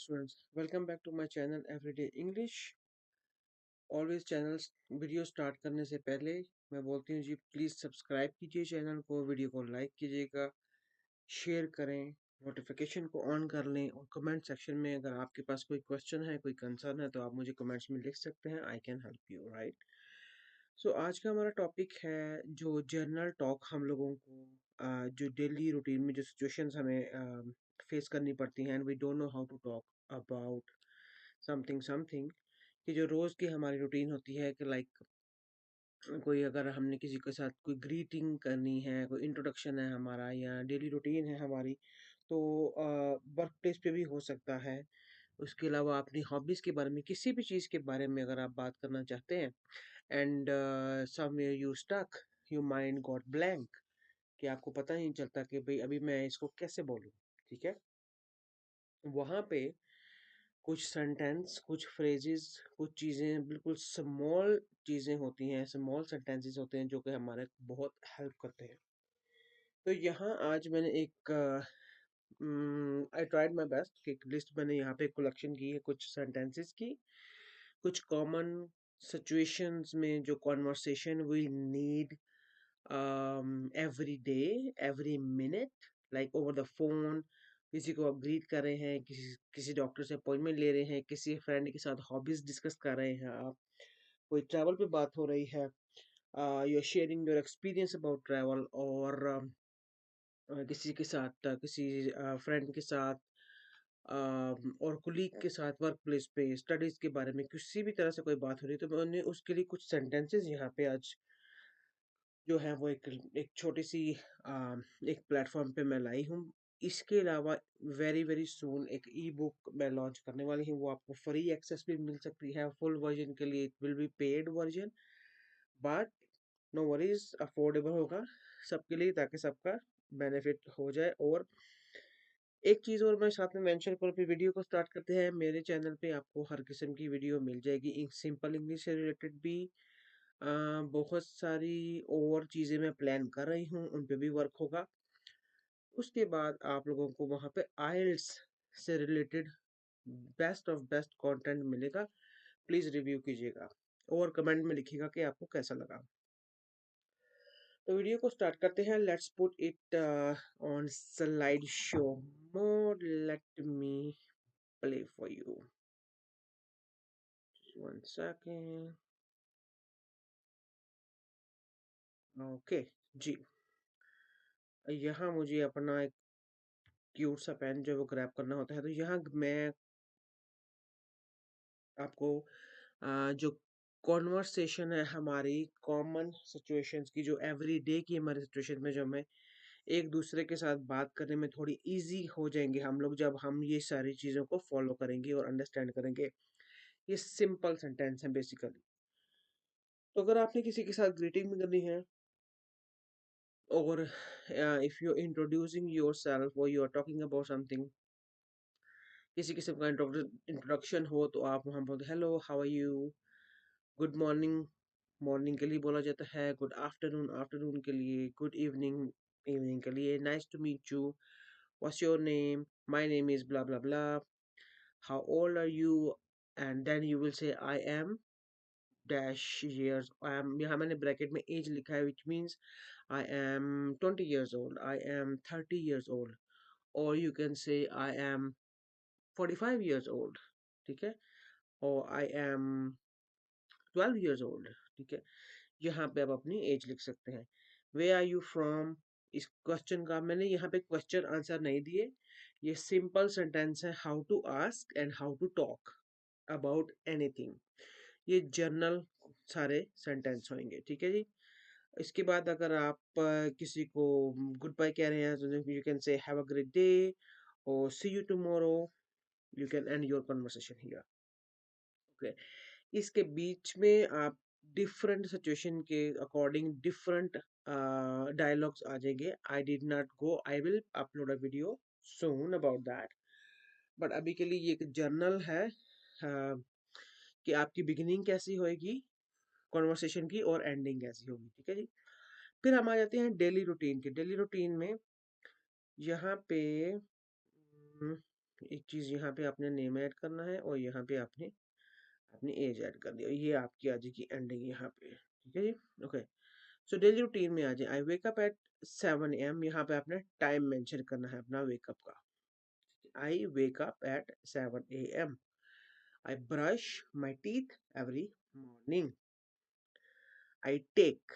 Students, welcome back to my channel everyday English. Always channels video start करने से पहले मैं बोलती हूँ जी, प्लीज़ सब्सक्राइब कीजिए चैनल को, वीडियो को लाइक कीजिएगा, शेयर करें, नोटिफिकेशन को ऑन कर लें और कमेंट सेक्शन में अगर आपके पास कोई क्वेश्चन है, कोई कंसर्न है तो आप मुझे कमेंट्स में लिख सकते हैं। I can help you, right. So आज का हमारा टॉपिक है जो जर्नल टॉक हम लोगों को जो डेली रूटीन में जो सिचुएशंस हमें फेस करनी पड़ती हैं and we don't know how to talk about something something, कि जो रोज़ की हमारी रूटीन होती है कि लाइक कोई अगर हमने किसी के साथ कोई ग्रीटिंग करनी है, कोई इंट्रोडक्शन है हमारा या डेली रूटीन है हमारी, तो वर्क प्लेस पे भी हो सकता है। उसके अलावा अपनी हॉबीज़ के बारे में, किसी भी चीज़ के बारे में अगर आप बात करना चाहते हैं and somewhere you stuck, your mind got blank, कि आपको पता ही नहीं चलता कि भाई अभी मैं इसको कैसे बोलूँ, ठीक है। वहाँ पे कुछ सेंटेंस, कुछ फ्रेजेस, कुछ चीज़ें बिल्कुल स्मॉल चीज़ें होती हैं, स्मॉल सेंटेंसेस होते हैं जो कि हमारे बहुत हेल्प करते हैं। तो यहाँ आज मैंने एक आई ट्राइड माय बेस्ट कि एक लिस्ट मैंने यहाँ पे कलेक्शन की है कुछ सेंटेंसेस की, कुछ कॉमन सिचुएशंस में जो conversation we need every day, every minute, like over the phone, किसी को आप ग्रीट कर रहे हैं, किसी किसी डॉक्टर से अपॉइंटमेंट ले रहे हैं, किसी फ्रेंड के साथ हॉबीज डिस्कस कर रहे हैं आप, कोई ट्रैवल पे बात हो रही है, you are sharing your experience about travel, और किसी के साथ किसी फ्रेंड के साथ और कुलीग के साथ वर्क प्लेस पे स्टडीज के बारे में किसी भी तरह से कोई बात हो रही है, तो मैंने उसके लिए कुछ सेंटेंसेस यहाँ पे आज जो है वो एक छोटी सी एक प्लेटफॉर्म पे मैं लाई हूँ। इसके अलावा वेरी वेरी सून एक ई बुक मैं लॉन्च करने वाली हूँ, वो आपको फ्री एक्सेस भी मिल सकती है। फुल वर्जन के लिए it will be paid version, but no worries, affordable होगा सबके लिए ताकि सबका बेनिफिट हो जाए। और एक चीज़ और मैं साथ में मेंशन करूँ, फिर वीडियो को स्टार्ट करते हैं। मेरे चैनल पे आपको हर किस्म की वीडियो मिल जाएगी, एक सिंपल इंग्लिश से रिलेटेड भी, बहुत सारी और चीज़ें मैं प्लान कर रही हूँ, उन पे भी वर्क होगा। उसके बाद आप लोगों को वहाँ पे आइल्स से related best of best content मिलेगा। प्लीज़ रिव्यू कीजिएगा और कमेंट में लिखिएगा कि आपको कैसा लगा। तो वीडियो को स्टार्ट करते हैं। Let's put it on slide show mode. Let me play for you, one second. Okay ji, यहाँ मुझे अपना एक क्यूट सा पेन जो है वो ग्रैब करना होता है। तो यहाँ मैं आपको जो कॉन्वर्सेशन है हमारी कॉमन सिचुएशंस की, जो एवरीडे की हमारी सिचुएशन में जो हमें एक दूसरे के साथ बात करने में थोड़ी इजी हो जाएंगे हम लोग, जब हम ये सारी चीज़ों को फॉलो करेंगे और अंडरस्टैंड करेंगे। ये सिंपल सेंटेंस है बेसिकली। तो अगर आपने किसी के साथ ग्रीटिंग भी करनी है, और if you introducing yourself और you are talking about something, किसी किस्म का इंट्रोडक्शन हो, तो आप वहाँ बोलते hello, how are you, good morning, morning के लिए बोला जाता है, गुड आफ्टरनून, आफ्टरनून के लिए, गुड इवनिंग, इवनिंग के लिए, nice to meet you, what's your name, my name is blah blah blah, how old are you, and then you will say I am dash years, I am, यहाँ मैंने bracket में age लिखा है, which means I am 20 years old, I am 30 years old, और you can say I M 45 years old, ठीक है, और I am 12 years old, ठीक है। यहाँ पे आप अपनी एज लिख सकते हैं। वे आर यू फ्रॉम, इस क्वेश्चन का मैंने यहाँ पे क्वेश्चन आंसर नहीं दिए, ये सिंपल सेंटेंस है, how to ask and how to talk about anything. ये जर्नल सारे सेंटेंस होंगे, ठीक है जी। इसके बाद अगर आप किसी को गुड बाय कह रहे हैं तो you can say have a great day और see you tomorrow, you can end your conversation here, okay. इसके बीच में आप डिफरेंट सिचुएशन के अकॉर्डिंग डिफरेंट डायलॉग्स आ जाएंगे। I did not go, I will upload a video soon about that, but अभी के लिए ये एक जर्नल है, कि आपकी बिगिनिंग कैसी होएगी कॉन्वर्सेशन की और एंडिंग कैसी होगी, ठीक है जी। फिर हम आ जाते हैं डेली रूटीन के। डेली रूटीन में यहाँ पे एक चीज़ यहाँ पे आपने नेम ऐड करना है और यहाँ पे आपने अपनी एज ऐड कर दिया। ये आपकी आज की एंडिंग यहाँ पे, ठीक है जी। ओके, सो डेली रूटीन में आ जाए। आई वेकअप एट 7 AM। यहाँ पे आपने टाइम मेंशन करना है अपना वेकअप का। I wake up at 7 AM। I brush my teeth every morning. I take,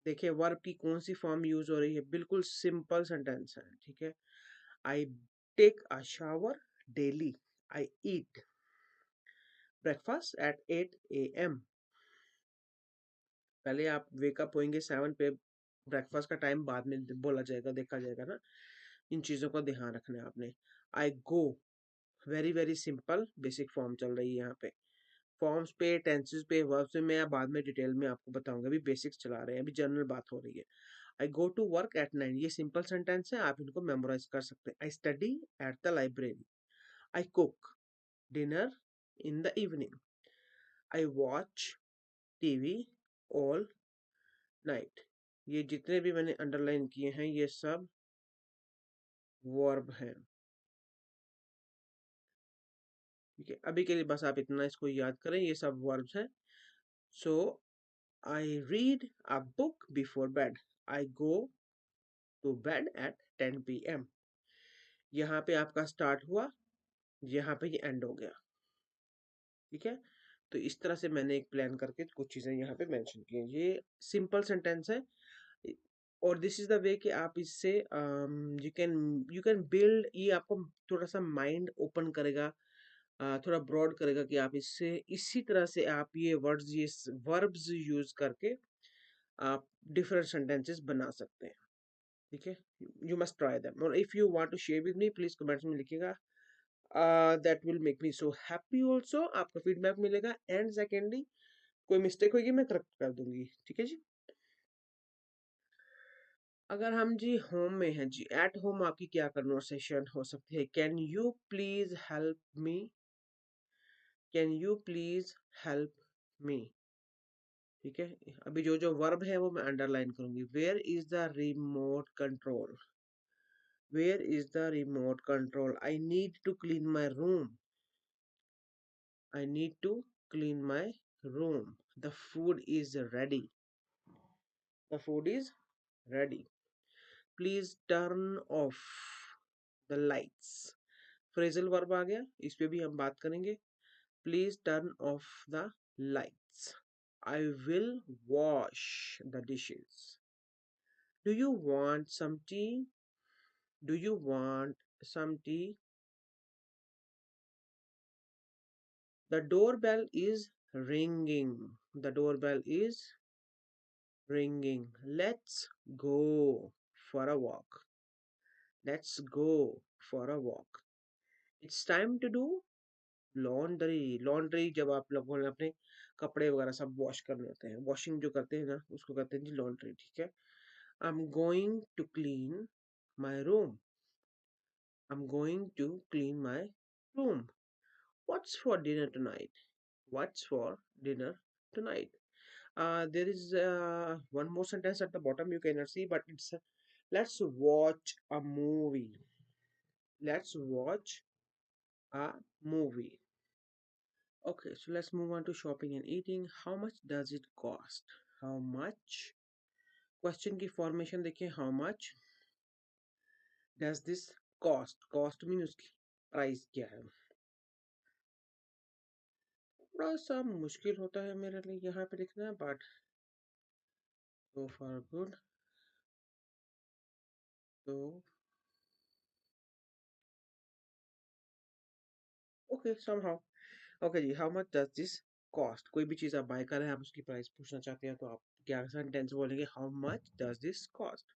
देखिए वर्ब की कौन सी फॉर्म यूज हो रही है, बिल्कुल सिंपल सेंटेंस है, ठीक है। I take a shower daily. I eat breakfast at 8 AM। पहले आप वेकअप होंगे 7 पे, ब्रेकफास्ट का टाइम बाद में बोला जाएगा, देखा जाएगा ना। इन चीज़ों का ध्यान रखना है आपने। I go, very very simple basic form चल रही है यहाँ पे। फॉर्म्स पे, टेंसेस पे, वर्ब्स में मैं बाद में डिटेल में आपको बताऊंगा। अभी बेसिक्स चला रहे हैं, अभी जनरल बात हो रही है। आई गो टू वर्क एट 9, ये सिंपल सेंटेंस है, आप इनको मेमोराइज कर सकते हैं। I study at the library. I cook dinner in the evening. I watch TV all night. ये जितने भी मैंने अंडरलाइन किए हैं ये सब वर्ब हैं, ठीक है। अभी के लिए बस आप इतना इसको याद करें, ये सब वर्ब्स हैं। So I read a book before bed. I go to bed at 10 PM। यहाँ पे आपका स्टार्ट हुआ, यहाँ पे ये एंड हो गया, ठीक है। तो इस तरह से मैंने एक प्लान करके कुछ चीजें यहाँ पे मेंशन की हैं। ये सिंपल सेंटेंस है और दिस इज द वे कि आप इससे यू कैन बिल्ड, ये आपको थोड़ा सा माइंड ओपन करेगा, थोड़ा ब्रॉड करेगा कि आप इससे इसी तरह से आप ये वर्ड्स, ये वर्ब्स यूज करके आप डिफरेंट सेंटेंसेस बना सकते हैं, ठीक है। यू मस्ट ट्राई दैम, और if you want to share with me please comments में लिखिएगा। That will make me so happy also, आपका फीडबैक मिलेगा। एंड सेकेंडली, कोई मिस्टेक होगी मैं करेक्ट कर दूंगी, ठीक है जी। अगर हम जी होम में हैं जी, एट होम आपकी क्या कन्वर्सेशन हो सकती है? Can you please help me, can you please help me, ठीक है। अभी जो जो वर्ब है वो मैं अंडरलाइन करूंगी। Where is the remote control, where is the remote control. I need to clean my room, I need to clean my room. The food is ready, the food is ready. Please turn off the lights, phrasal verb आ गया, इस पे भी हम बात करेंगे। Please turn off the lights. I will wash the dishes. Do you want some tea, do you want some tea. The doorbell is ringing, the doorbell is ringing. Let's go for a walk, let's go for a walk. It's time to do laundry, laundry जब आप लोगों ने अपने कपड़े वगैरह सब wash करने होते हैं, वॉशिंग जो करते हैं ना उसको कहते हैं जी लॉन्ड्री, ठीक है। I am going to clean my room, I am going to clean my room. What's for dinner tonight, what's for dinner tonight. There is one more sentence at the bottom you cannot see, but it's let's watch a movie, let's watch a movie. Okay, so let's move on to shopping and eating. How much does it cost? How much? Question की formation देखिए, how much does this cost? Cost mean उसकी price क्या है। थोड़ा सा मुश्किल होता है मेरे लिए यहाँ पे लिखना, but so far good। तो okay somehow। ओके जी, how much does this cost. कोई भी चीज़ आप बाय कर रहे हैं, आप उसकी प्राइस पूछना चाहते हैं, तो आप क्या सेंटेंस बोलेंगे? How much does this cost.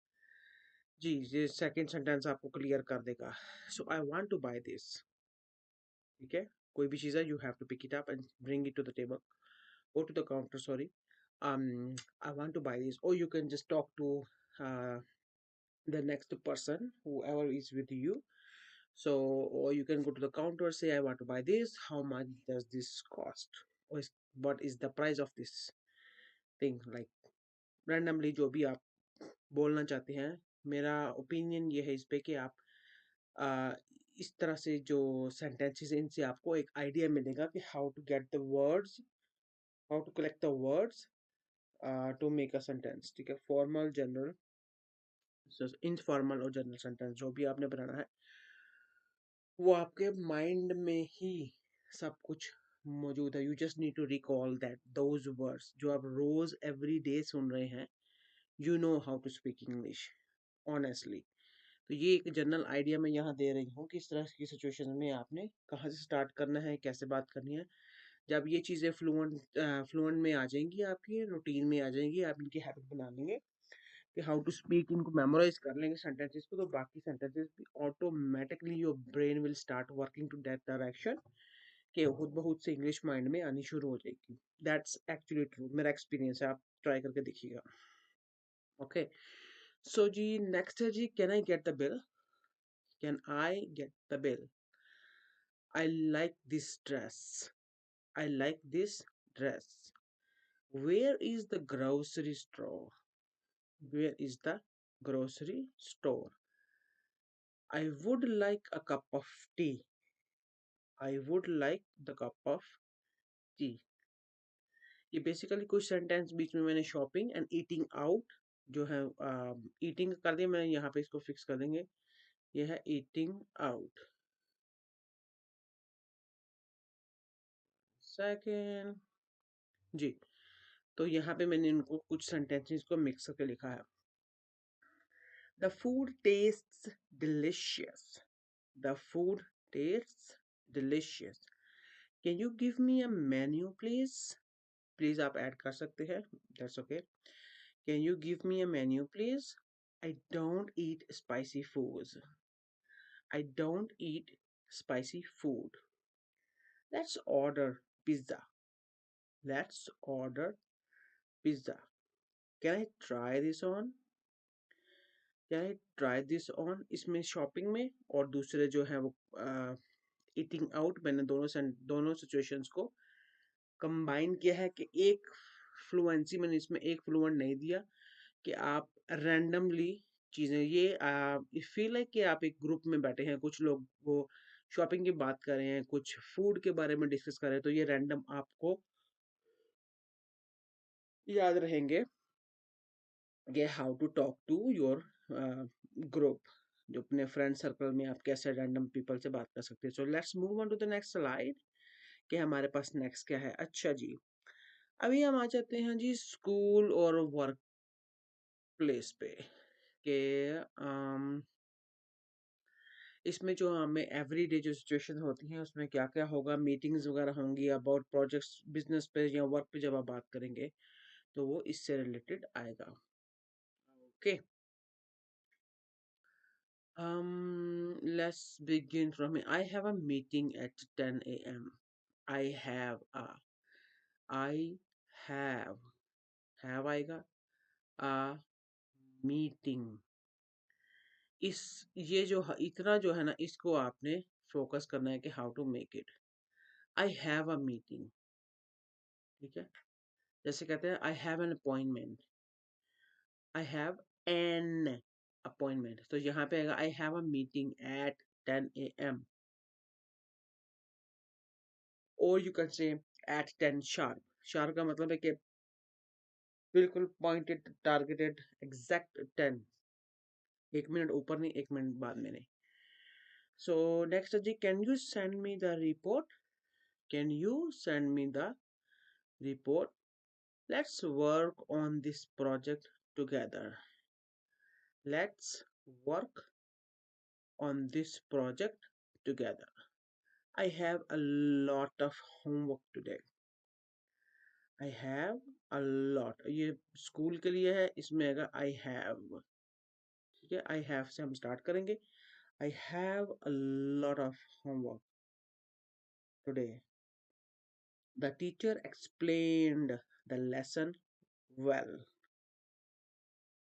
जी, ये सेकंड सेंटेंस आपको क्लियर कर देगा। So I want to buy this, ठीक है। कोई भी चीज़ है, you have to pick it up and bring it to the table, go to the counter, sorry. um I want to buy this, or you can just talk to uh, the next person whoever is with you. So, or you can go to the counter, say I want to buy this, how much does this cost, or what is the price of this thing, like randomly जो भी आप बोलना चाहते हैं। मेरा opinion ये है इस पे कि आप इस तरह से जो सेंटेंसेस, इनसे आपको एक आइडिया मिलेगा कि how to get the words, how to collect the words to make a sentence. ठीक है, फॉर्मल, जनरल, इनफॉर्मल और जनरल सेंटेंस जो भी आपने बनाना है वो आपके माइंड में ही सब कुछ मौजूद है। You just need to recall that those words जो आप रोज एवरी डे सुन रहे हैं। You know how to speak English honestly. तो ये एक जनरल आइडिया मैं यहाँ दे रही हूँ कि इस तरह की सिचुएशन में आपने कहाँ से स्टार्ट करना है, कैसे बात करनी है। जब ये चीज़ें फ्लुएंट में आ जाएंगी, आपकी रूटीन में आ जाएंगी, आप इनकी हैबिट बना लेंगे कि हाउ टू स्पीक, इनको मेमोराइज कर लेंगे सेंटेंसेस को, तो बाकी सेंटेंसेस भी automatically your brain will start working to that direction कि खुद बहुत से इंग्लिश माइंड में आनी शुरू हो जाएगी। दैट्स एक्चुअली ट्रू, मेरा एक्सपीरियंस है, आप ट्राई करके देखिएगा। ओके, सो जी नेक्स्ट है जी, can I get the bill, can I get the bill, I like this dress, I like this dress, where is the grocery store, where is the grocery store, I would like a cup of tea, I would like the cup of tea। ये basically कुछ sentence बीच में मैंने shopping and eating out जो है, eating कर दिया मैं, यहाँ पे इसको फिक्स कर देंगे, ये है ईटिंग आउट। सेकेंड जी, तो यहाँ पे मैंने इनको कुछ सेंटेंसेस को मिक्स करके लिखा है। The food tests delicious, the food tests delicious, can you give me a menu please, please आप ऐड कर सकते हैं, that's okay. Can you give me a menu please, I don't eat spicy foods, I don't eat spicy food, let's order pizza, let's order pizza, can I try this on, can I try this on, इसमें shopping में और दूसरे जो है वो eating out, मैंने दोनों situations को कंबाइन किया है कि एक फ्लुएंसी मैंने इसमें एक फ्लुएंट नहीं दिया कि आप रैंडमली चीज़ें, ये फील है कि आप एक ग्रुप में बैठे हैं, कुछ लोग वो शॉपिंग की बात कर रहे हैं, कुछ फूड के बारे में डिस्कस कर रहे हैं, तो ये रैंडम आपको याद रहेंगे कि how to talk to your group, जो अपने फ्रेंड सर्कल में आप कैसे रैंडम पीपल से बात कर सकते हैं। So let's move on to the next slide कि हमारे पास नेक्स्ट क्या है। अच्छा जी, अभी हम आ जाते हैं जी स्कूल और वर्क प्लेस पे के इसमें जो हमें एवरीडे जो सिचुएशन होती है उसमें क्या क्या होगा, मीटिंग्स वगैरह होंगी अबाउट प्रोजेक्ट्स, बिजनेस पे या वर्क पे जब आप बात करेंगे तो वो इससे रिलेटेड आएगा। Okay, let's begin from here. I have a meeting at 10 a.m. I have a, I have आएगा a meeting। इस ये जो इतना जो है ना, इसको आपने फोकस करना है कि how to make it. I have a meeting, ठीक है, जैसे कहते हैं I have an appointment, I have an appointment, तो यहाँ पे आएगा I have a meeting at 10 a.m. और you can say at 10 sharp. Sharp का मतलब है कि बिल्कुल पॉइंटेड, टारगेटेड, एग्जैक्ट 10, एक मिनट ऊपर नहीं एक मिनट बाद में नहीं। सो नेक्स्ट जी, can you send me the report, can you send me the report, let's work on this project together, let's work on this project together, I have a lot of homework today, I have a lot, ये school के लिए है, इसमें आएगा I have, ठीक है, I have से हम स्टार्ट करेंगे। I have a lot of homework today, the teacher explained the lesson well,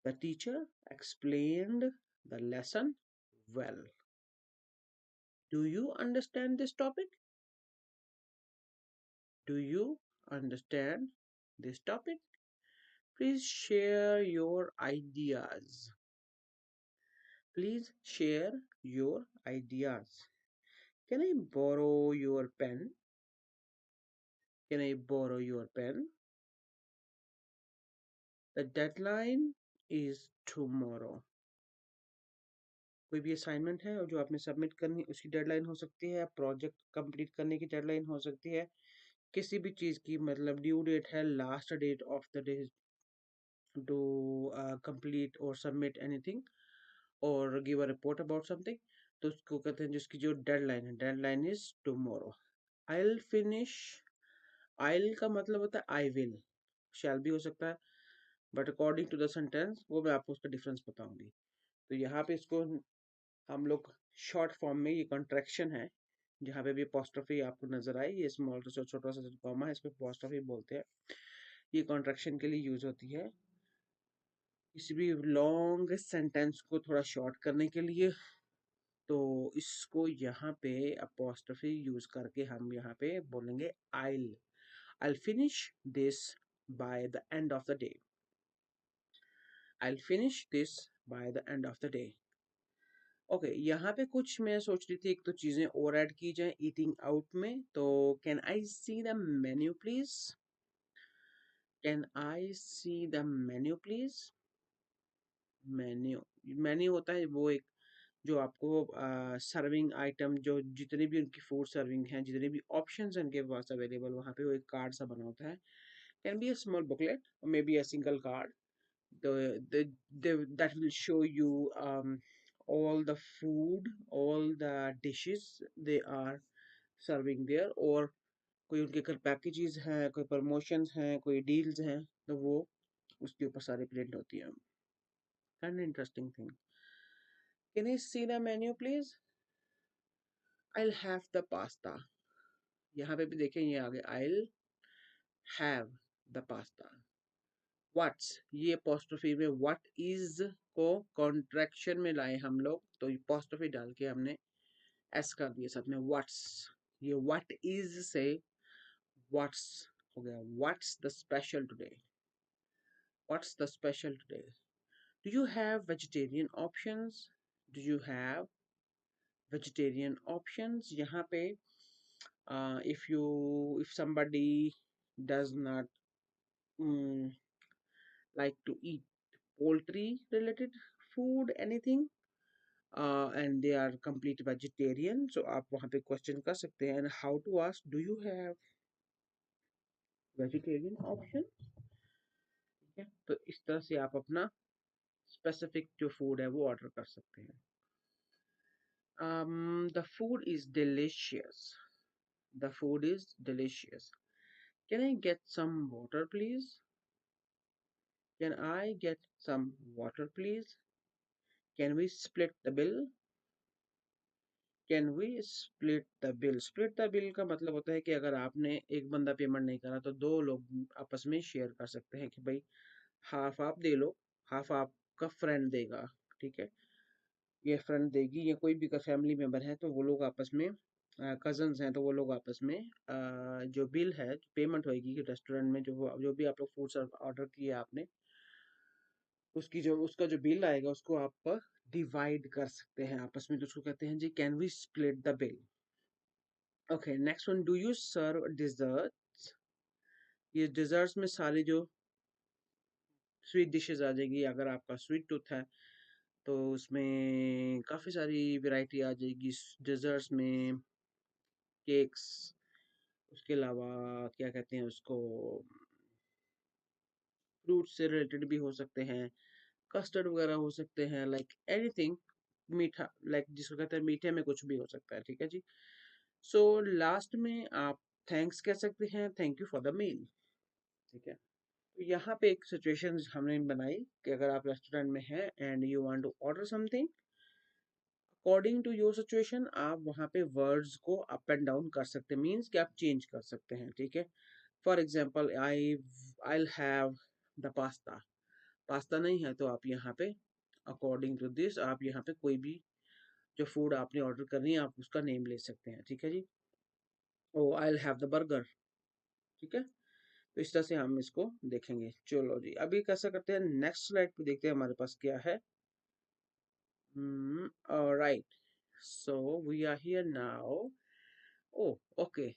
the teacher explained the lesson well, do you understand this topic, do you understand this topic, please share your ideas, please share your ideas, Can I borrow your pen? Can I borrow your pen? The deadline is tomorrow. कोई भी assignment है और जो आपने submit करनी उसकी deadline हो सकती है, प्रोजेक्ट कंप्लीट करने की डेडलाइन हो सकती है, किसी भी चीज़ की मतलब ड्यू डेट है, last date of the day to complete और सबमिट एनीथिंग और give a report about something, तो उसको कहते हैं जिसकी जो डेडलाइन है, deadline is tomorrow. I will finish, I का मतलब होता है आई विल, शैल भी हो सकता है, but according to the sentence वो मैं आपको उसका डिफरेंस बताऊंगी। तो यहाँ पे इसको हम लोग शॉर्ट फॉर्म में, ये कॉन्ट्रैक्शन है, जहाँ पे भी अपोस्ट्रोफी आपको नजर आए, ये स्मॉल सा छोटा सा कॉमा है, इसको अपोस्ट्रोफी बोलते हैं। ये कॉन्ट्रैक्शन के लिए यूज होती है किसी भी लॉन्ग सेंटेंस को थोड़ा शॉर्ट करने के लिए। तो इसको यहाँ पे अपोस्ट्रोफी यूज करके हम यहाँ पे बोलेंगे I'll finish this by the end of the day. I'll finish this by the end of the day. Okay यहाँ पे कुछ मैं सोच रही थी एक तो चीजें और ऐड की जाए ईटिंग आउट में, तो can I see the menu please? Can I see the menu please? Menu, menu होता है वो एक जो आपको सर्विंग आइटम, जो जितने भी उनकी फूड सर्विंग है, जितने भी ऑप्शंस हैं उनके पास अवेलेबल, वहाँ पे वो एक कार्ड सा बना होता है। Can be a small booklet or maybe a single card. That will show you all the food, all the dishes they are serving there, और कोई उनके अगर पैकेजेस हैं, कोई प्रमोशंस हैं, कोई डील्स हैं, तो वो उसके ऊपर सारे प्रिंट होती है। And interesting thing, can you see the menu please? I'll have the pasta. यहाँ पे भी देखें ये आगे I'll have the pasta. What's, ये apostrophe में what is को कॉन्ट्रैक्शन में लाए हम लोग, तो apostrophe डाल के हमने s कर दिया साथ में what's। ये what is से what's हो गया। What's the special today? What's the special today? Do you have vegetarian options? Do you have vegetarian options? यहाँ पे if somebody does not mm, like to eat poultry related food anything, and they are complete vegetarian, so आप वहाँ पे question कर सकते हैं, and how to ask, do you have vegetarian option? ठीक है, तो इस तरह से आप अपना स्पेसिफिक जो फूड है वो ऑर्डर कर सकते हैं। The food is delicious. The food is delicious. Can I get some water please? Can I get some water please? Can we split the bill? Can we split the bill? Split the bill का मतलब होता है कि अगर आपने एक बंदा payment नहीं करा तो दो लोग आपस में शेयर कर सकते हैं कि भाई हाफ आप दे लो, हाफ आपका फ्रेंड देगा। ठीक है, ये फ्रेंड देगी या कोई भी का फैमिली मेंबर है, तो वो लोग आपस में कजन्स हैं, तो वो लोग आपस में जो बिल है, पेमेंट होएगी रेस्टोरेंट में, जो भी आप लोग फूड सर्व ऑर्डर किया आपने, उसका जो बिल आएगा उसको आप डिवाइड कर सकते हैं आपस में, तो उसको कहते हैं जी can we split the bill. Okay next one, do you serve desserts? ये डिजर्ट्स में सारी जो स्वीट डिशेस आ जाएगी, अगर आपका स्वीट टूथ है तो उसमें काफ़ी सारी वैरायटी आ जाएगी डिजर्ट्स में। केक्स, उसके अलावा क्या कहते हैं उसको, फ्रूट से रिलेटेड भी हो सकते हैं, कस्टर्ड वगैरह हो सकते हैं, लाइक एनीथिंग मीठा, लाइक जिसको कहते हैं मीठे में कुछ भी हो सकता है। ठीक है जी, सो लास्ट में आप थैंक्स कह सकते हैं, thank you for the meal. ठीक है, तो यहाँ पे एक सिचुएशन हमने बनाई कि अगर आप रेस्टोरेंट में हैं and you want to order something, according to your situation आप वहाँ पे वर्ड्स को अप एंड डाउन कर सकते हैं, मीन्स कि आप चेंज कर सकते हैं। ठीक है, for example I'll have the pasta, pasta नहीं है तो आप यहाँ पे अकॉर्डिंग टू दिस आप यहाँ पे कोई भी जो फूड आपने ऑर्डर करनी है आप उसका नेम ले सकते हैं। ठीक है जी, ओ I'll have द बर्गर। ठीक है, तो इस तरह से हम इसको देखेंगे। चलो जी, अभी कैसा करते हैं, नेक्स्ट स्लाइड पे देखते हैं हमारे पास क्या है। Right, so we are here now oh okay,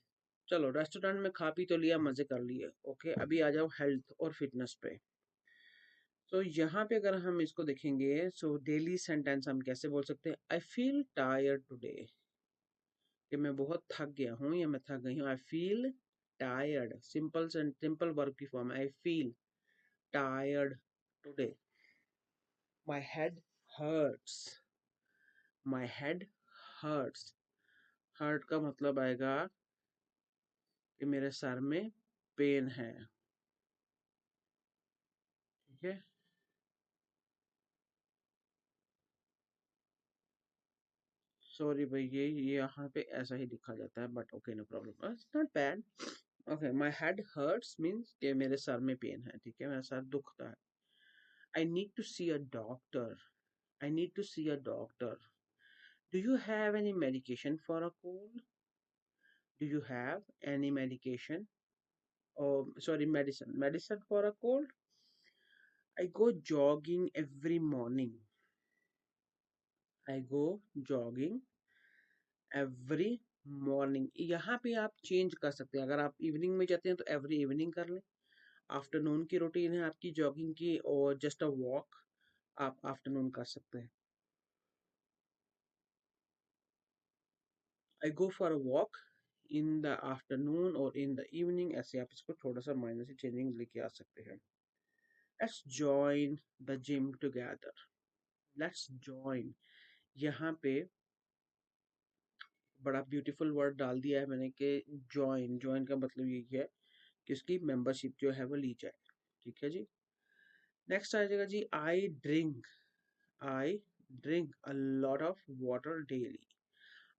चलो रेस्टोरेंट में खा पी तो लिया, मजे कर लिए। ओके, अभी आ जाओ हेल्थ और फिटनेस पे। तो यहाँ पे अगर हम इसको देखेंगे, सो डेली सेंटेंस हम कैसे बोल सकते हैं? आई फील टायर्ड टुडे, कि मैं बहुत थक गया हूँ या मैं थक गई हूँ। I feel tired, simple simple verb की फॉर्म है, I feel tired today. My head hurts, my head hurts. Hurt का मतलब आएगा कि मेरे सर में पेन है, ठीक है। सॉरी भाई, ये यहाँ पे ऐसा ही लिखा जाता है, but okay no problem, it's not bad. Okay, my head hurts means कि मेरे सर में पेन है, ठीक है, मेरा सर दुखता है। I need to see a doctor, I need to see a doctor. Do you have any medication for a cold? Do you have any medication, sorry, medicine for a cold? I go jogging every morning, I go jogging every morning. यहाँ पे आप change कर सकते हैं, अगर आप evening में जाते हैं तो एवरी इवनिंग कर लें। आफ्टरनून की रूटीन है आपकी जॉगिंग की, और जस्ट अ वॉक आप आफ्टरनून कर सकते हैं। I go for a walk in the afternoon और इन द इवनिंग, ऐसे आप इसको थोड़ा सा माइनर से चेंजिंग लेके आ सकते हैं। Let's join the gym together, let's join. यहाँ पे बड़ा ब्यूटीफुल वर्ड डाल दिया है मैंने कि जॉइन, जॉइन का मतलब यही है कि उसकी मेंबरशिप जो है वो ली जाए, ठीक है जी। नेक्स्ट आ जाएगा जी, I drink a lot of water daily,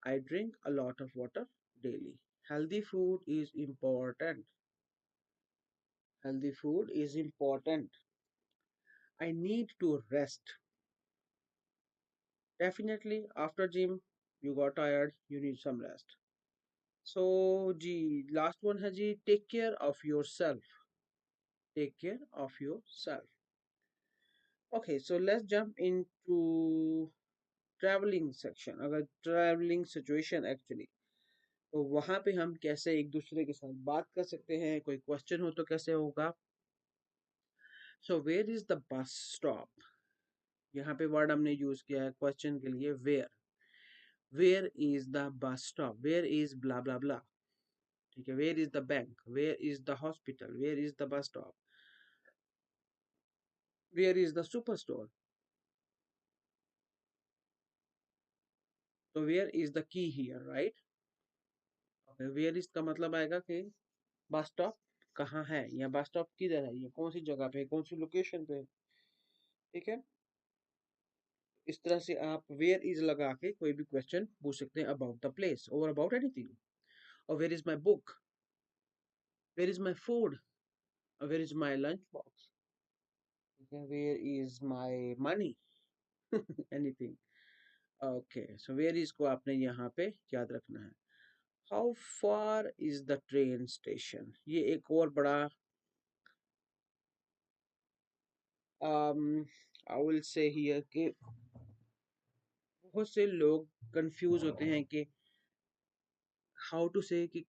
I drink a lot of water daily. Healthy food is important, healthy food is important. I need to rest, definitely after gym you got tired, you need some rest. So जी, last one है जी, take care of yourself, take care of yourself. Okay, so let's jump into travelling section. अगर travelling situation actually, तो वहां पे हम कैसे एक दूसरे के साथ बात कर सकते हैं, कोई क्वेश्चन हो तो कैसे होगा। So where is the bus stop, यहाँ पे वर्ड हमने यूज किया है क्वेश्चन के लिए, where is the bus stop, where is blah blah blah, ठीक है। Where is the bank, where is the hospital, where is the bus stop, where is the super store, तो where is the key here, right. Where is का मतलब आएगा कि bus stop कहाँ है, या बस स्टॉप किधर है, ये कौन सी जगह पे है, कौन सी लोकेशन पे है, ठीक है। इस तरह से आप वेयर इज लगा के कोई भी क्वेश्चन पूछ सकते हैं अबाउट द प्लेस और अबाउट एनीथिंग। और where is my book, where is my food, where is my lunch box, where is my money, anything. Okay, so where is को आपने यहाँ पे याद रखना है। How far is the train station, ये एक और बड़ा आई विल से हियर कि बहुत से लोग कंफ्यूज होते हैं कि हाउ टू से कि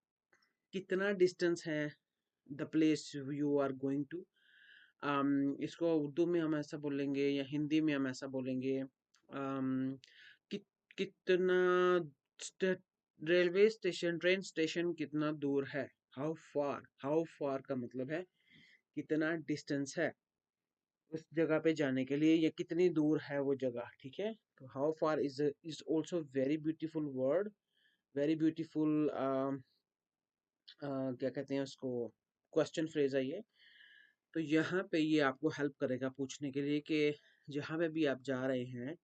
कितना डिस्टेंस है the place you are going to. इसको उर्दू में हम ऐसा बोलेंगे या हिंदी में हम ऐसा बोलेंगे, कि, कितना रेलवे स्टेशन, ट्रेन स्टेशन कितना दूर है। हाउ फार का मतलब है कितना डिस्टेंस है उस जगह पे जाने के लिए, या कितनी दूर है वो जगह, ठीक है। तो how far is also very beautiful word, very beautiful क्या कहते हैं उसको, क्वेश्चन फ्रेज है ये। तो यहाँ पे ये आपको हेल्प करेगा पूछने के लिए कि जहाँ पे भी आप जा रहे हैं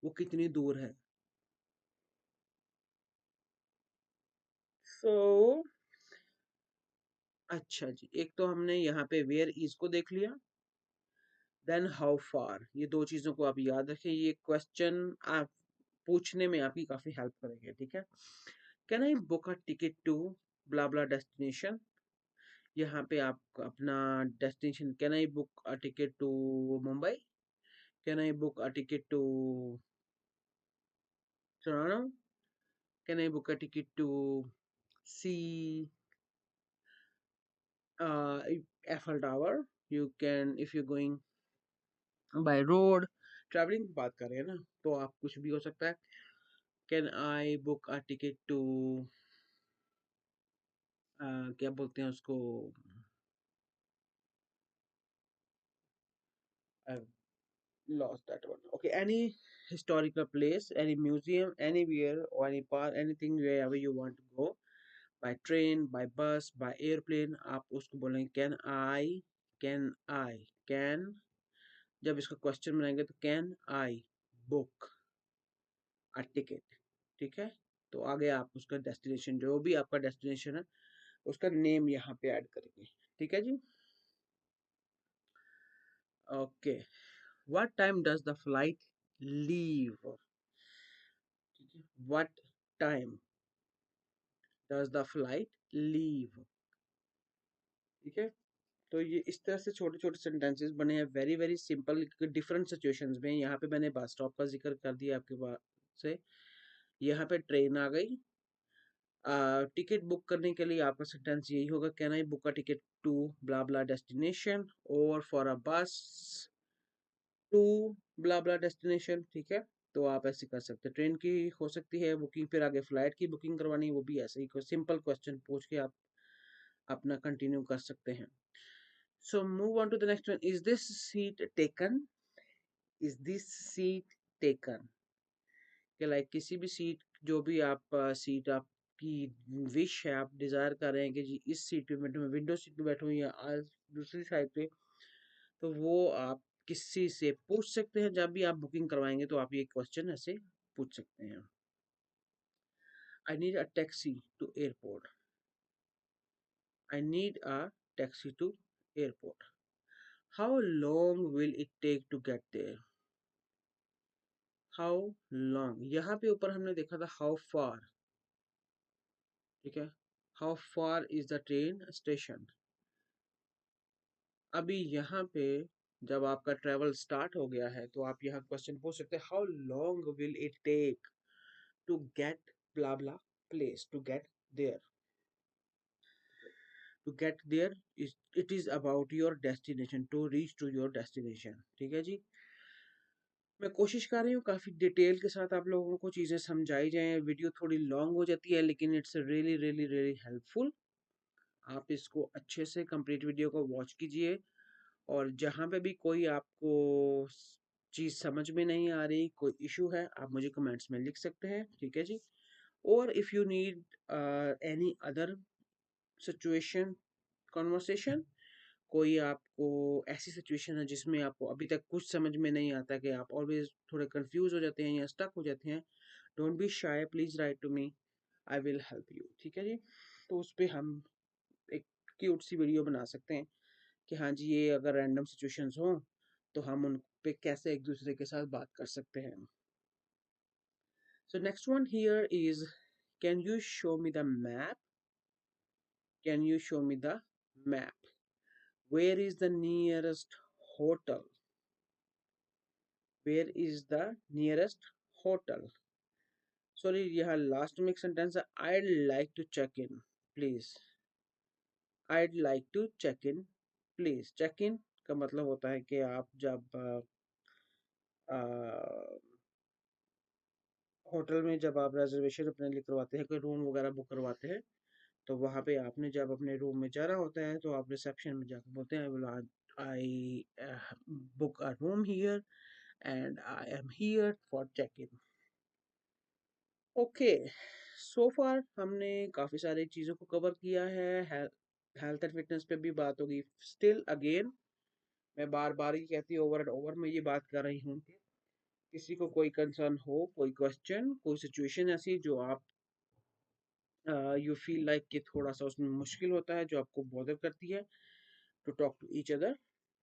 वो कितनी दूर है। सो अच्छा जी, एक तो हमने यहाँ पे वेयर इज को देख लिया, देन हाउ फार, ये दो चीजों को आप याद रखें, ये क्वेश्चन आप पूछने में आपकी काफी हेल्प करेंगे, ठीक है। Can I book a ticket to blah blah destination, यहाँ पे आप अपना destination, can I book a ticket to Mumbai, can I book a ticket to Toronto, can I book a ticket to see uh, Eiffel Tower. You can, if you're going by road, traveling की बात कर रहे हैं ना, तो आप कुछ भी हो सकता है. Can I book a ticket to, क्या बोलते हैं उसको, I've lost that one. Okay, any historical place, any museum, anywhere or any park, anything wherever you want to go, by train, by bus, by airplane, आप उसको बोलेंगे can, जब इसका question बनाएंगे तो can I book a ticket. ठीक है, तो आगे आप उसका डेस्टिनेशन, जो भी आपका डेस्टिनेशन है, उसका नेम यहाँ पे ऐड करेंगे. ठीक है जी. Okay, what time does the flight leave. What time does the flight leave. ठीक है, तो ये इस तरह से छोटे छोटे सेंटेंसेस बने हैं, very very simple, different situations में. यहाँ पे मैंने बस स्टॉप का जिक्र कर दिया आपके पास से. यहाँ पे ट्रेन आ गई. टिकट बुक करने के लिए आपका सेंटेंस यही होगा, can I book a ticket to blah blah destination, और for a bus to blah blah destination. ठीक है, तो आप ऐसे कर सकते हैं. ट्रेन की हो सकती है बुकिंग, फिर आगे फ्लाइट की बुकिंग करवानी, वो भी ऐसे ही सिंपल क्वेश्चन पूछ के आप अपना कंटिन्यू कर सकते हैं. So move on to the next one. Is this seat taken. Is this seat taken, कि लाइक किसी भी सीट, जो भी आप सीट आपकी विश है, आप डिजायर कर रहे हैं कि जी इस सीट पे बैठूं, विंडो सीट पे बैठूं या दूसरी साइड पे, तो वो आप किसी से पूछ सकते हैं. जब भी आप बुकिंग करवाएंगे तो आप ये क्वेश्चन ऐसे पूछ सकते हैं. I need a taxi to airport. I need a taxi to airport. How long will it take to get there. How long, यहाँ पे ऊपर हमने देखा था हाउ फार. ठीक है, how far is the train station. अभी यहाँ पे जब आपका ट्रेवल स्टार्ट हो गया है, तो आप यहाँ क्वेश्चन पूछ सकते हैं, how long will it take to get blah blah place, to get there. To get there is, it is about your destination, to reach to your destination. ठीक है जी. मैं कोशिश कर रही हूँ काफ़ी डिटेल के साथ आप लोगों को चीज़ें समझाई जाएं. वीडियो थोड़ी लॉन्ग हो जाती है, लेकिन it's really really really helpful. आप इसको अच्छे से कंप्लीट वीडियो को वॉच कीजिए, और जहाँ पे भी कोई आपको चीज़ समझ में नहीं आ रही, कोई इशू है, आप मुझे कमेंट्स में लिख सकते हैं. ठीक है जी. और if you need any other situation conversation, कोई आपको ऐसी सिचुएशन है जिसमें आपको अभी तक कुछ समझ में नहीं आता, कि आप ऑलवेज थोड़े कंफ्यूज हो जाते हैं या स्टक हो जाते हैं, don't be shy, please write to me, I will help you. ठीक है जी. तो उस पर हम एक क्यूट सी वीडियो बना सकते हैं, कि हाँ जी, ये अगर रैंडम सिचुएशंस हों तो हम उन पे कैसे एक दूसरे के साथ बात कर सकते हैं. So next one here is, can you show me the map. Can you show me the map. Where is the nearest hotel. Where is the nearest hotel. Sorry, यहाँ लास्ट में एक सेंटेंस है, I'd like to check in please. I'd like to check in please. Check in का मतलब होता है कि आप जब होटल में जब आप रिजर्वेशन अपने लिए करवाते हैं, कोई रूम वगैरह बुक करवाते हैं, तो वहाँ पे आपने जब अपने रूम में जाना होता है, तो आप रिसेप्शन में जाकर बोलते हैं, I book a room here and I am here for check in. Okay, so far हमने काफ़ी सारी चीज़ों को कवर किया है. हेल्थ एंड फिटनेस पे भी बात होगी. स्टिल अगेन, मैं बार बार ही कहती हूँ, ओवर एंड ओवर मैं ये बात कर रही हूँ कि किसी को कोई कंसर्न हो, कोई क्वेश्चन, कोई सिचुएशन ऐसी जो आप यू फील लाइक कि थोड़ा सा उसमें मुश्किल होता है, जो आपको बॉदर करती है to talk to each other,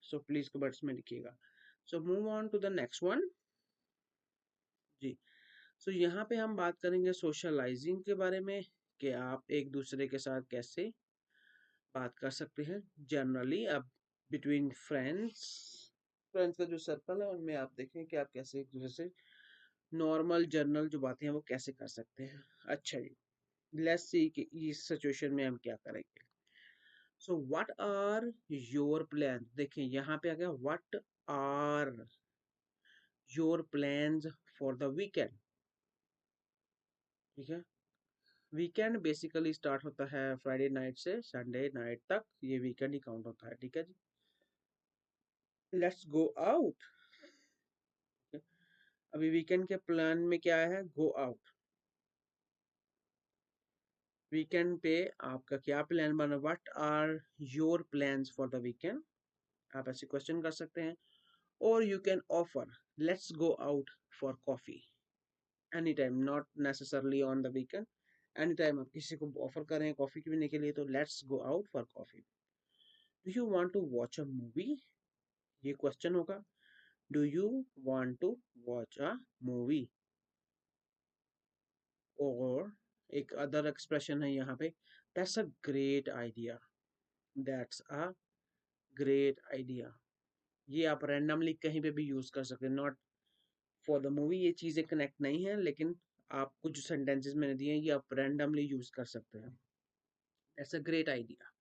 so please comments में लिखिएगा. So move on to the next one जी. सो यहाँ पे हम बात करेंगे सोशलाइजिंग के बारे में, कि आप एक दूसरे के साथ कैसे बात कर सकते हैं जनरली. अब बिटवीन फ्रेंड्स, फ्रेंड्स का जो सर्कल है उनमें आप देखें कि आप कैसे एक दूसरे से नॉर्मल जनरल जो बातें हैं वो कैसे कर सकते हैं. अच्छा जी. लेट्स सी कि इस सिचुएशन में हम क्या करेंगे। So what are your plan, देखिए यहाँ पे आ गया what are your plans for the weekend. ठीक है, वीकेंड बेसिकली स्टार्ट होता है फ्राइडे नाइट से संडे नाइट तक, ये वीकेंड ही काउंट होता है। ठीक है जी, लेट्स गो आउट। अभी वीकेंड के प्लान में क्या है, गो आउट। वीकेंड पे आपका क्या प्लान बना, what are your plans for the weekend, आप ऐसे क्वेश्चन कर सकते हैं। और you can offer let's go out for coffee any time, not necessarily on the weekend, any time आप किसी को ऑफर करें कॉफी पीने के लिए तो let's go out for coffee. Do you want to watch a movie, ये question होगा, do you want to watch a movie. और एक अदर एक्सप्रेशन है यहाँ पे, that's a great idea, that's a great idea. ये आप रैंडमली कहीं पे भी यूज कर सकते हैं, नॉट फॉर द मूवी, ये चीजें कनेक्ट नहीं है, लेकिन आप कुछ सेंटेंसेस मैंने दिए हैं ये आप रैंडमली यूज कर सकते हैं। That's a great idea,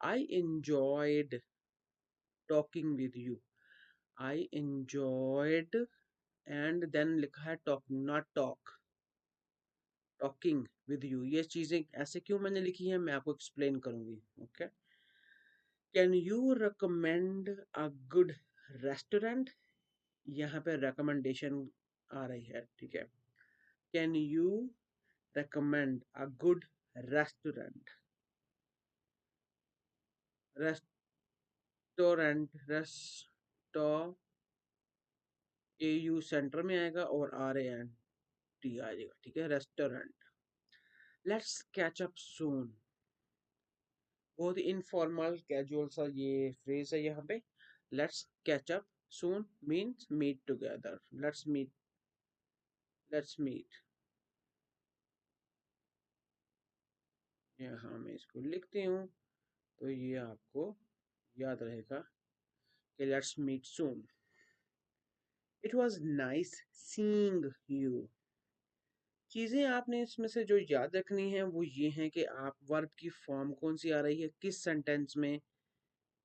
I enjoyed talking with you, I enjoyed and then लिखा है talking, not talk, talking with you. ये चीजें ऐसे क्यों मैंने लिखी है मैं आपको एक्सप्लेन करूंगी। Okay, can you recommend a good restaurant, यहाँ पे रिकमेंडेशन आ रही है। ठीक है, can you recommend a good restaurant, restaurant, resto A you centre में आएगा और आर ए एन टी आ जाएगा। ठीक है, रेस्टोरेंट। लेट्स कैच अप सून, बहुत ही इनफॉर्मल कैजुअल सा ये फ्रेज है यहाँ पे। Let's catch up soon means meet together, let's meet. यहाँ मैं इसको लिखती हूँ तो ये आपको याद रहेगा कि let's meet soon. It was nice seeing you. चीजें आपने इसमें से जो याद रखनी है वो ये है कि आप वर्ब की फॉर्म कौन सी आ रही है, किस सेंटेंस में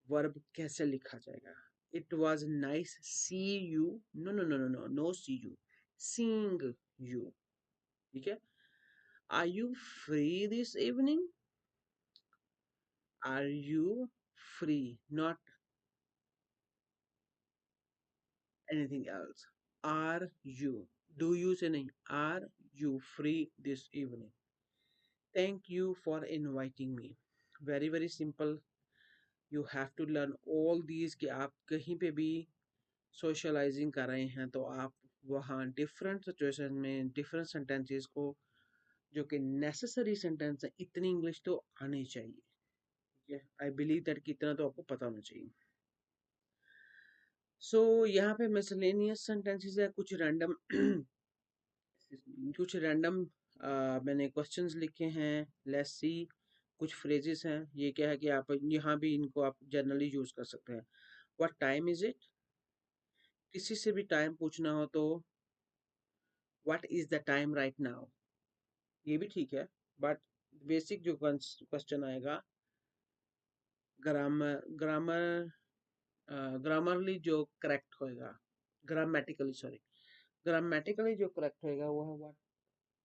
वर्ब कैसे लिखा जाएगा। It was nice see you, no no no no no no see you, seeing you. ठीक है, are you free this evening, are you free, not anything else, are you, do you say नहीं, are you free this evening, thank you for inviting me. Very very simple, you have to learn all these कि आप कहीं पे भी socialising कर रहे हैं तो आप वहाँ डिफरेंट सिचुएशन में डिफरेंट सेंटेंसेस को, जो कि नेसेसरी सेंटेंस है, इतनी इंग्लिश तो आनी चाहिए। ठीक है, आई बिलीव दैट कि इतना तो आपको पता होना चाहिए। सो यहाँ पे मिसलेनियस सेंटेंसेस है, कुछ रैंडम कुछ रैंडम मैंने क्वेश्चंस लिखे हैं। लेट्स सी, कुछ फ्रेजेस हैं, ये क्या है कि आप यहाँ भी इनको आप जनरली यूज कर सकते हैं। व्हाट टाइम इज इट, किसी से भी टाइम पूछना हो तो what is the time right now, ये भी ठीक है, बट बेसिक जो क्वेश्चन आएगा ग्रामर ग्रामर ग्रामरली जो करेक्ट होएगा, ग्रामेटिकली सॉरी, ग्रामेटिकली जो करेक्ट होएगा वो है what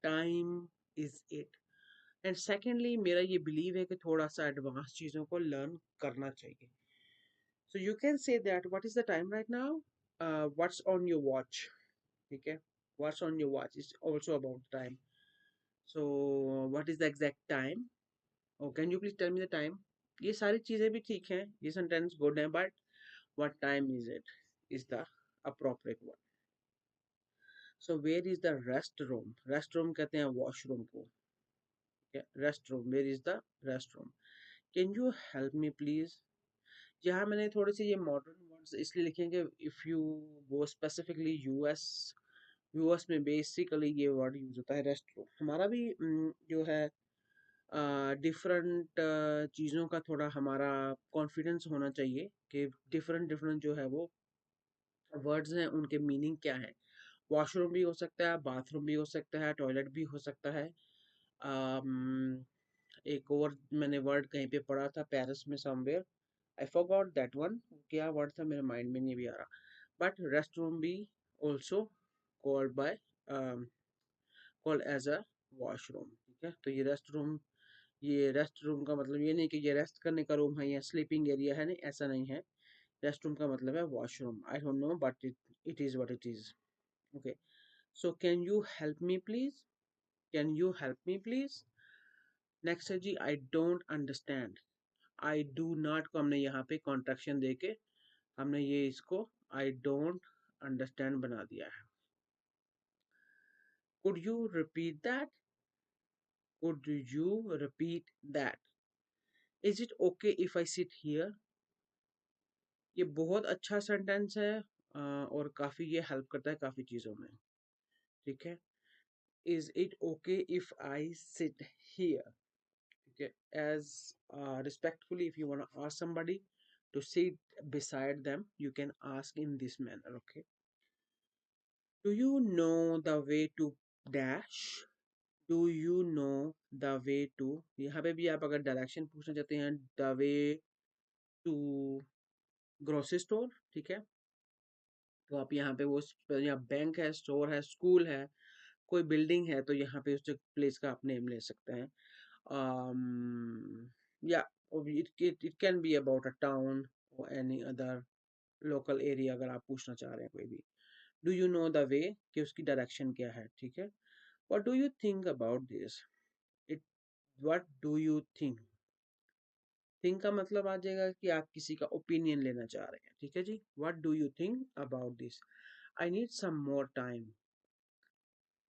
time is it. And secondly मेरा ये बिलीव है कि थोड़ा सा एडवांस चीज़ों को लर्न करना चाहिए। So you can say that what is the time right now, what's on your watch. ठीक है, what's on your watch is also about time. So what is the exact time, और can you please tell me the time, ये सारी चीज़ें भी ठीक हैं, ये सेंटेंस गुड है, but what time is it is the appropriate one. So where is the rest room, rest room कहते हैं वॉशरूम को। Rest room, where is the rest room, can you help me please. यहाँ मैंने थोड़े से ये modern words इसलिए लिखे हैं कि if you go specifically US, US में बेसिकली ये वर्ड यूज होता है रेस्ट रूम। हमारा भी जो है डिफरेंट चीज़ों का थोड़ा हमारा कॉन्फिडेंस होना चाहिए कि डिफरेंट डिफरेंट जो है वो वर्ड्स हैं उनके मीनिंग क्या है। वॉशरूम भी हो सकता है, बाथरूम भी हो सकता है, टॉयलेट भी हो सकता है, um, एक और मैंने वर्ड कहीं पे पढ़ा था पेरिस में somewhere, I forgot that one, क्या वर्ड था मेरे माइंड में नहीं भी आ रहा, बट रेस्ट रूम भी also called by called as a washroom. ठीक है, तो ये रेस्ट रूम का मतलब ये नहीं कि ये रेस्ट करने का रूम है या स्लीपिंग एरिया है, नहीं ऐसा नहीं है। रेस्ट रूम का मतलब है washroom. I don't know but it is what it is. Okay, so can you help me please, can you help me please. Next है जी I don't understand. I do not को हमने यहाँ पे contraction देके हमने ये इसको आई डोंट अंडरस्टैंड बना दिया है। Could you repeat that, could you repeat that. Is it okay if I sit here. ये बहुत अच्छा सेंटेंस है और काफ़ी ये हेल्प करता है काफ़ी चीज़ों में। ठीक है, is it okay if I sit here. ठीक है, as respectfully if you want to ask somebody to sit beside them you can ask in this manner. Okay, do you know the way to dash, do you know the way to, यहाँ पे भी आप अगर direction पूछना चाहते हैं, the way to grocery store, ठीक है, तो आप यहाँ पे वो यहाँ बैंक है, स्टोर है, स्कूल है, कोई बिल्डिंग है, तो यहाँ पे उस प्लेस का आप नेम ले सकते हैं। या it can be about a town और एनी अदर लोकल एरिया अगर आप पूछना चाह रहे हैं कोई भी। Do you know the way, कि उसकी डायरेक्शन क्या है। ठीक है, what do you think about this. It what do you think, think का मतलब आ जाएगा कि आप किसी का ओपिनियन लेना चाह रहे हैं। ठीक है जी, what do you think about this. I need some more time.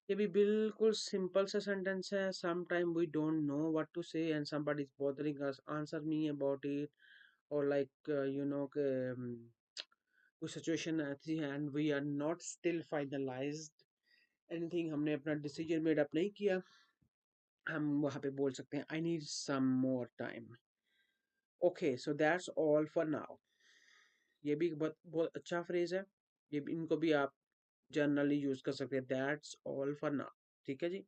ये भी बिल्कुल सिंपल सा सेंटेंस है। Some time we don't know what to say and somebody is bothering us, answer me about it, और लाइक यू नो के कोई situation ऐसी है and we are not still finalized anything, हमने अपना डिसीजन मेड अप नहीं किया, हम वहाँ पे बोल सकते हैं I need some more time. Okay, so that's all for now. ये भी बहुत बहुत अच्छा फ्रेज है, ये भी, इनको भी आप जनरली यूज कर सकते हैं। That's all for now. ठीक है जी,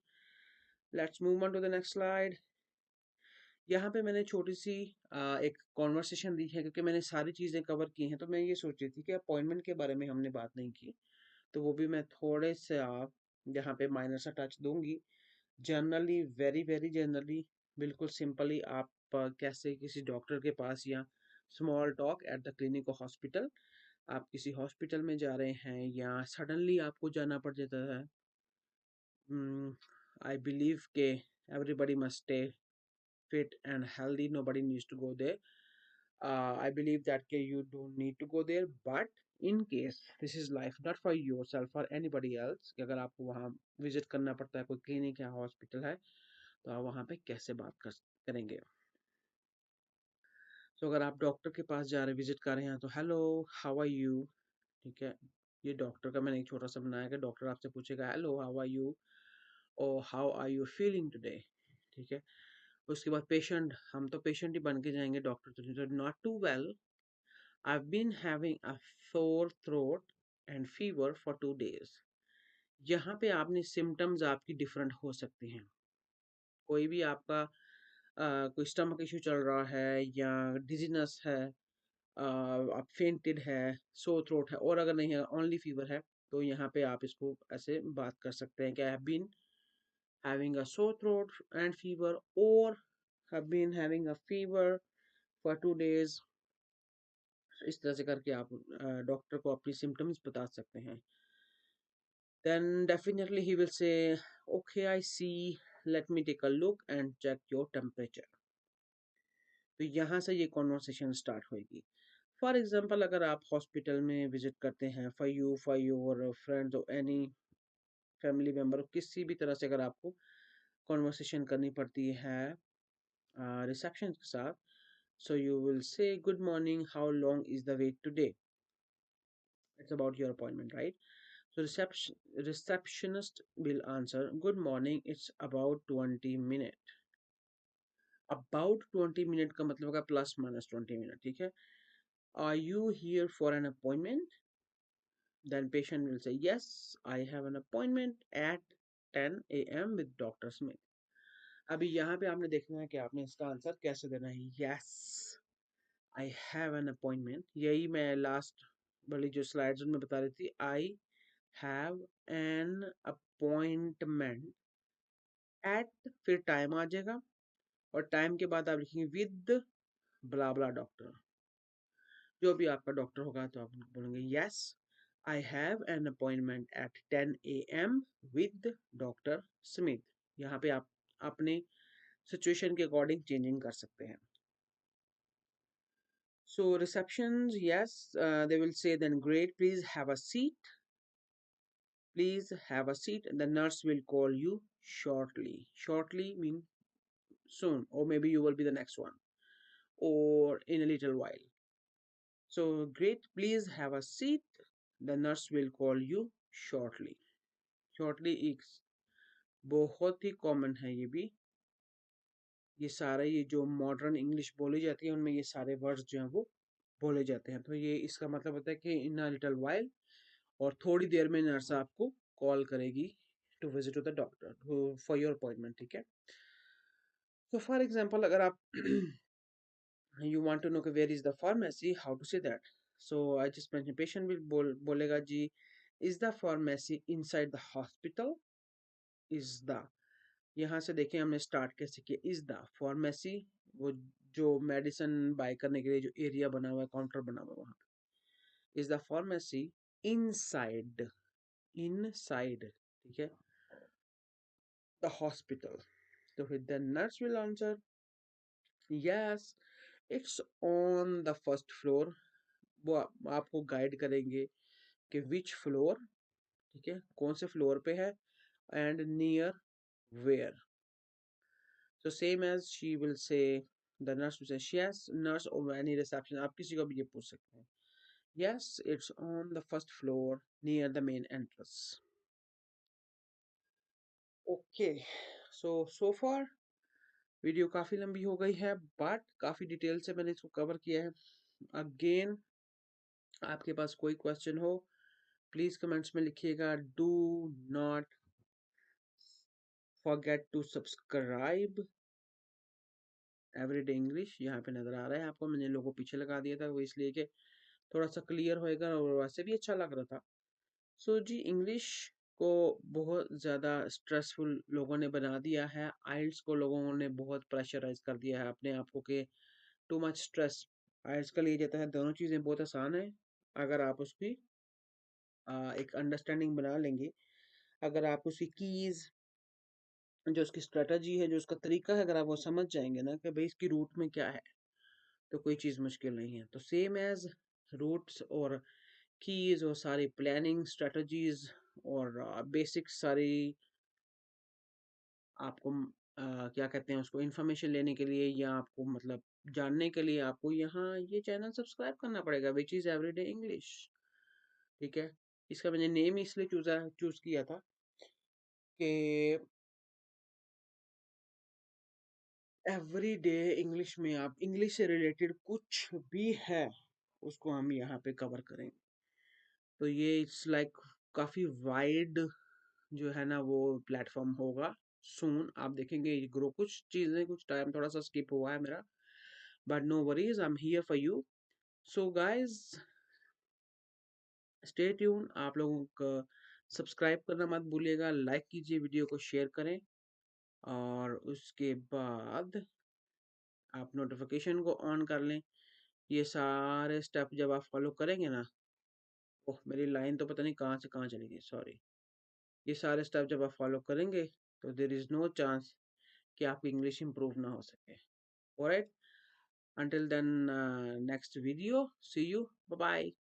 let's move on to the next slide. यहाँ पे मैंने छोटी सी एक कॉन्वर्सेशन दी है क्योंकि मैंने सारी चीज़ें कवर की हैं, तो मैं ये सोच रही थी कि अपॉइंटमेंट के बारे में हमने बात नहीं की, तो वो भी मैं थोड़े से आप यहाँ पे माइनर सा टच दूंगी। जनरली, वेरी वेरी जनरली, बिल्कुल सिंपली आप कैसे किसी डॉक्टर के पास या small talk at the clinic और हॉस्पिटल, आप किसी हॉस्पिटल में जा रहे हैं या सडनली आपको जाना पड़ जाता है, आई बिलीव के everybody must stay fit and healthy, nobody needs to go there. I believe that you don't need to go there, but in case this is life not for yourself or anybody else, कि अगर आपको वहाँ visit करना पड़ता है, कोई clinic या hospital है, तो आप वहाँ पे कैसे करेंगे। तो अगर आप डॉक्टर के पास जा रहे विजिट कर रहे हैं तो हेलो, हाउ आर यू। ठीक है, ये डॉक्टर का मैंने एक छोटा सा बनाया कि डॉक्टर आपसे पूछेगा हेलो हाउ आर यू और how are you feeling today. ठीक है, उसके बाद पेशेंट, हम तो पेशेंट ही बन के जाएंगे, डॉक्टर तो not too well, I've been having a sore throat and fever for 2 days। यहाँ पे आपने सिम्टम्स आपकी डिफरेंट हो सकते हैं। कोई भी आपका कोई स्टमक इशू चल रहा है या डिजीनेस है, आप फेंटेड है, सो थ्रोट है, और अगर नहीं है ओनली फीवर है, तो यहाँ पे आप इसको ऐसे बात कर सकते हैं कि I have been having a sore throat and fever, और have been having a fever for 2 days। इस तरह से करके आप डॉक्टर को अपनी सिम्टम्स बता सकते हैं। then definitely he will say okay I see, let me take a look and check your temperature। तो यहाँ से ये कॉन्वर्सेशन स्टार्ट होगी। फॉर एग्जांपल, अगर आप हॉस्पिटल में विजिट करते हैं फॉर योर फ्रेंड्स और एनी फैमिली मेम्बर, किसी भी तरह से अगर आपको कॉन्वर्सेशन करनी पड़ती है रिसेप्शन के साथ, so you will say good morning, how long is the wait today, it's about your appointment, right? So receptionist will answer, good morning, it's about 20 minutes। About 20 minute का मतलब होगा प्लस माइनस 20 मिनट। ठीक है, are you here for an appointment? Then patient will say yes, I have an appointment at 10 a.m. with Dr. Smith। अभी यहाँ पे आपने देखना है कि आपने इसका आंसर कैसे देना है। Yes I have an appointment, यही मैं लास्ट वाली जो स्लाइड्स में बता रही थी। आई हैव एन अपॉइंटमेंट एट, फिर टाइम आ जाएगा और टाइम के बाद आप लिखेंगे विद ब्ला ब्ला डॉक्टर, जो भी आपका डॉक्टर होगा तो आप बोलेंगे yes I have an appointment at 10 AM with doctor Smith. यहाँ पे आप अपने सिचुएशन के अकॉर्डिंग चेंजिंग कर सकते हैं। So receptions, yes, they will say then great, please have a seat, please have a seat, the nurse will call you shortly. Shortly mean soon, or maybe you will be the next one, or in a little while. So great, please have a seat, the nurse will call you shortly. Shortly एक बहुत ही common है, ये भी, ये सारे ये जो modern English बोली जाती है उनमें ये सारे वर्ड्स जो हैं वो बोले जाते हैं। तो ये इसका मतलब होता है कि इन अ लिटिल वाइल, और थोड़ी देर में नर्स आपको कॉल करेगी to visit to the doctor for your appointment. ठीक है, तो फॉर एग्जांपल अगर आप you want to know where is the pharmacy, how to say that? So I just mentioned patient will बोलेगा जी is the pharmacy inside the hospital, is the, यहाँ से देखिए हमने स्टार्ट कैसे किया। इज द फार्मेसी, वो जो मेडिसिन बाय करने के लिए जो एरिया बना हुआ है, काउंटर बना हुआ है वहां पे। Is the pharmacy inside, inside, ठीक है, द हॉस्पिटल। तो फिर the nurse will answer yes it's on the first floor. वो आपको गाइड करेंगे कि विच फ्लोर, ठीक है, कौन से फ्लोर पे है, and near where. So same as she will say, the nurse will say yes, nurse or any reception, आप किसी को भी ये पूछ सकते हैं। Yes, it's on the first floor near the main entrance. Okay, so far video काफी लंबी हो गई है, बट काफी डिटेल से मैंने इसको कवर किया है। अगेन आपके पास कोई क्वेश्चन हो प्लीज कमेंट्स में लिखिएगा। Do not forget to subscribe everyday English. यहाँ पे नजर आ रहा है आपको, मैंने लोगों पीछे लगा दिया था वो इसलिए कि थोड़ा सा क्लियर होएगा और वैसे भी अच्छा लग रहा था। सो जी इंग्लिश को बहुत ज़्यादा स्ट्रेसफुल लोगों ने बना दिया है। आइल्स को लोगों ने बहुत प्रेशराइज कर दिया है अपने आप को कि टू मच स्ट्रेस आइल्स का लिया जाता है। दोनों चीज़ें बहुत आसान है अगर आप उसकी एक अंडरस्टैंडिंग बना लेंगे। अगर आप उसकी कीज़, जो उसकी स्ट्रेटजी है, जो उसका तरीका है, अगर आप वो समझ जाएंगे ना कि भाई इसकी रूट में क्या है, तो कोई चीज़ मुश्किल नहीं है। तो सेम एज रूट्स और कीज और सारी प्लानिंग स्ट्रेटजीज और बेसिक सारी आपको क्या कहते हैं उसको, इंफॉर्मेशन लेने के लिए या आपको मतलब जानने के लिए आपको यहाँ ये चैनल सब्सक्राइब करना पड़ेगा, विच इज़ एवरीडे इंग्लिश। ठीक है, इसका मैंने नेम इसलिए चूज किया था कि एवरीडे इंग्लिश में आप इंग्लिश से रिलेटेड कुछ भी है उसको हम यहाँ पे कवर करेंगे। तो ये इट्स लाइक काफ़ी वाइड जो है ना वो प्लेटफॉर्म होगा सून। आप देखेंगे ये ग्रो, कुछ चीज़ें कुछ टाइम थोड़ा सा स्किप हुआ है मेरा, but no worries, I am here for you. So guys stay tune, आप लोगों का सब्सक्राइब करना मत भूलिएगा, लाइक कीजिए, वीडियो को शेयर करें, और उसके बाद आप नोटिफिकेशन को ऑन कर लें। ये सारे स्टेप जब आप फॉलो करेंगे ना, ओह मेरी लाइन तो पता नहीं कहाँ से कहाँ चली गई, सॉरी। ये सारे स्टेप जब आप फॉलो करेंगे तो देर इज़ नो चांस कि आपकी इंग्लिश इंप्रूव ना हो सके। Alright, until then, next video, see you, bye bye.